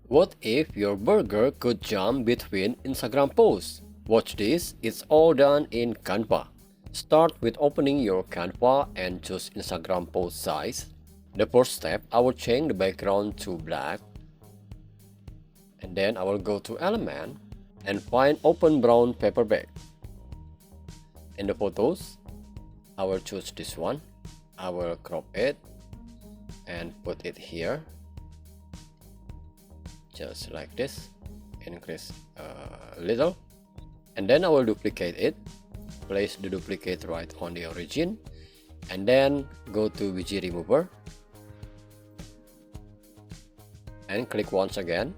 What if your burger could jump between Instagram posts? Watch this, it's all done in Canva. Start with opening your Canva and choose Instagram post size. The first step, I will change the background to black. And then I will go to element and find open brown paper bag. In the photos, I will choose this one. I will crop it and put it here. Just like this, increase a little, and then I will duplicate it, place the duplicate right on the origin, and then go to BG remover and click once again.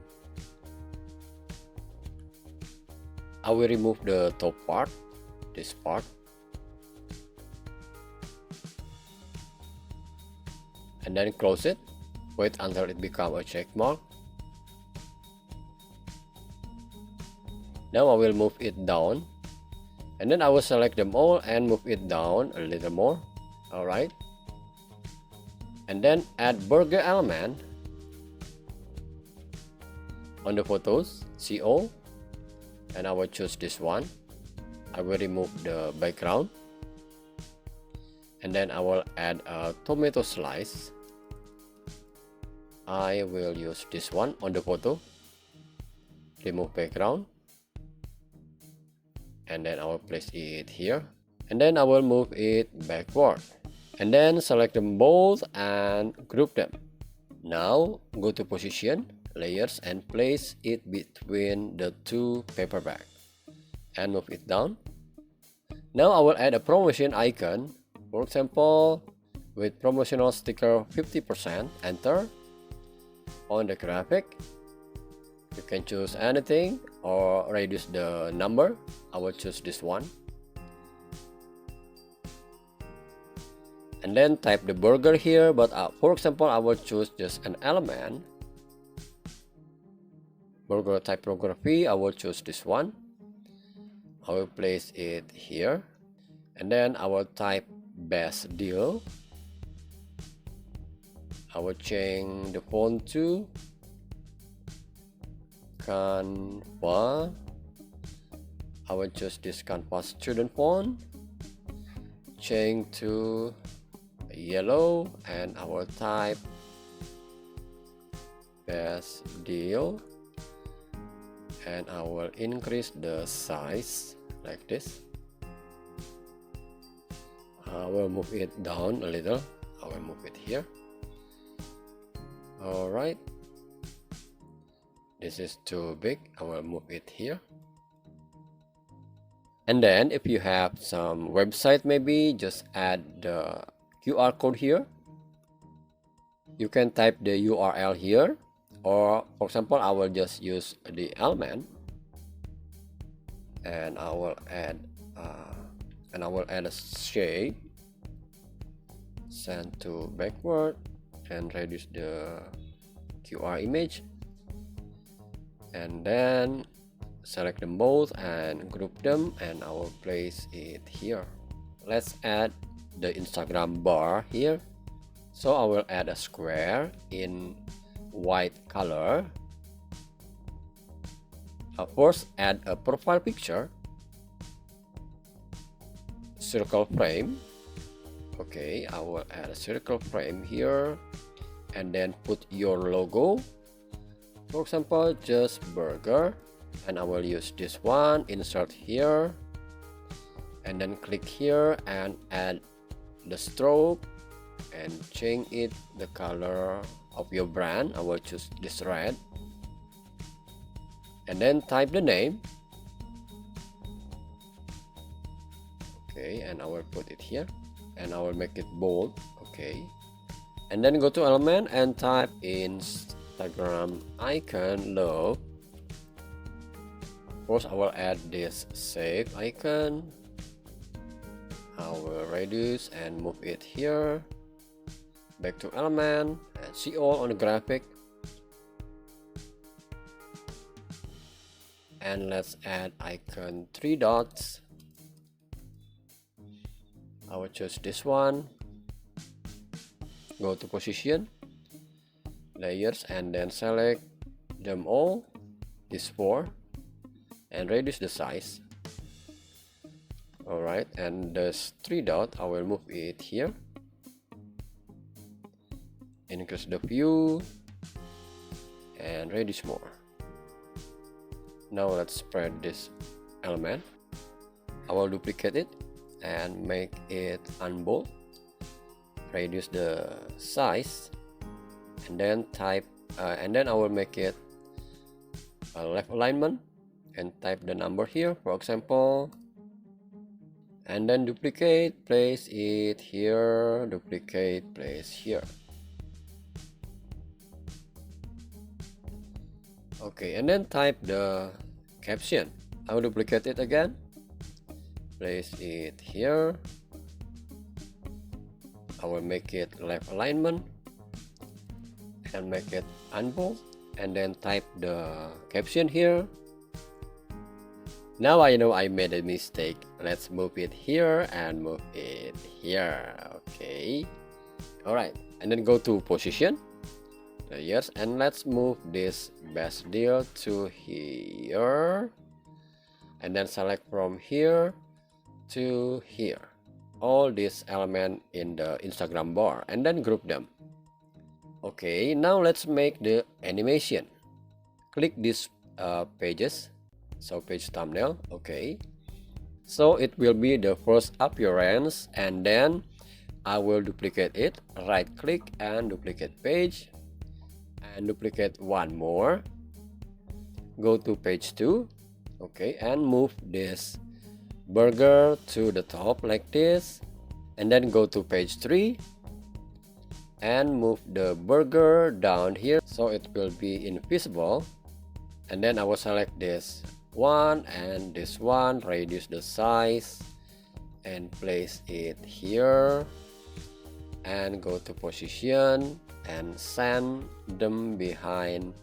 I will remove the top part, this part, and then close it. Wait until it becomes a check mark. Now I will move it down, and then I will select them all and move it down a little more. Alright, and then add burger element on the photos, see all, and I will choose this one. I will remove the background, and then I will add a tomato slice. I will use this one on the photo, remove background, and then I will place it here, and then I will move it backward, and then select them both and group them. Now go to position, layers, and place it between the two paper bags and move it down. Now I will add a promotion icon, for example with promotional sticker 50%, enter. On the graphic, you can choose anything or reduce the number. I will choose this one, and then type the burger here, but for example I will choose just an element. Burger typography, I will choose this one. I will place it here, and then I will type best deal. I will change the font to Canva. I will choose this Canva student font, change to yellow, and I will type best deal, and I will increase the size like this. I will move it down a little. I will move it here. Alright, this is too big. I will move it here. And then if you have some website, maybe just add the QR code here. You can type the URL here, or for example I will just use the element, and I will add a shape, send to backward, and reduce the QR image, and then select them both and group them, and I will place it here. Let's add the Instagram bar here. So I will add a square in white color. First, add a profile picture, circle frame. Okay, I will add a circle frame here, and then put your logo, for example just burger, and I will use this one, insert here, and then click here and add the stroke and change it the color of your brand. I will choose this red, and then type the name. Okay, and I will put it here, and I will make it bold. Okay, and then go to element and type Instagram icon love. First I will add this save icon. I will reduce and move it here, back to element, and see all on the graphic, and let's add icon 3 dots. I will choose this one, go to position, layers, and then select them all, these 4, and reduce the size. Alright, and this 3 dot, I will move it here. Increase the view and reduce more. Now let's spread this element. I will duplicate it and make it unbold. Reduce the size and then I will make it a left alignment and type the number here, for example, and then duplicate, place it here, duplicate, place here. Okay, and then type the caption. I will duplicate it again, place it here. I will make it left alignment and make it unbold, and then type the caption here. Now I know I made a mistake. Let's move it here and move it here. Okay, alright, and then go to position, layers, and let's move this best deal to here, and then select from here to here all these elements in the Instagram bar, and then group them. Okay, now let's make the animation. Click these pages, so page thumbnail. Okay, so it will be the first appearance, and then I will duplicate it, right click and duplicate page, and duplicate one more, go to page 2. Okay, and move this burger to the top like this, and then go to page 3 and move the burger down here so it will be invisible, and then I will select this one and this one, reduce the size and place it here, and go to position and send them behind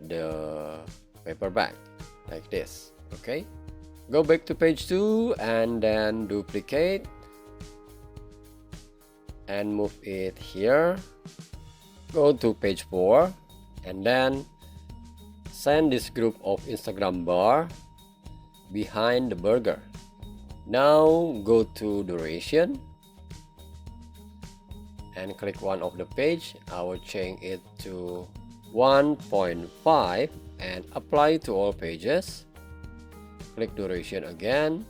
the paper bag like this. Okay, go back to page 2 and then duplicate and move it here. Go to page 4 and then send this group of Instagram bar behind the burger. Now go to duration and click one of the page. I will change it to 1.5 and apply to all pages. Click duration again,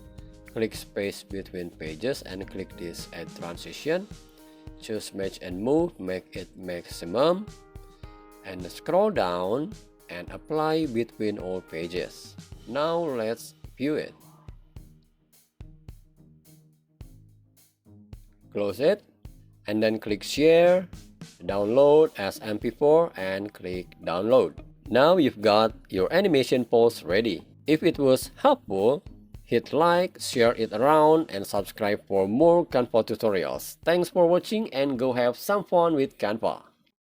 click space between pages and click this add transition. Choose match and move, make it maximum, and scroll down and apply between all pages. Now let's view it. Close it and then click share, download as MP4 and click download. Now you've got your animation post ready. If it was helpful, hit like, share it around, and subscribe for more Canva tutorials. Thanks for watching and go have some fun with Canva.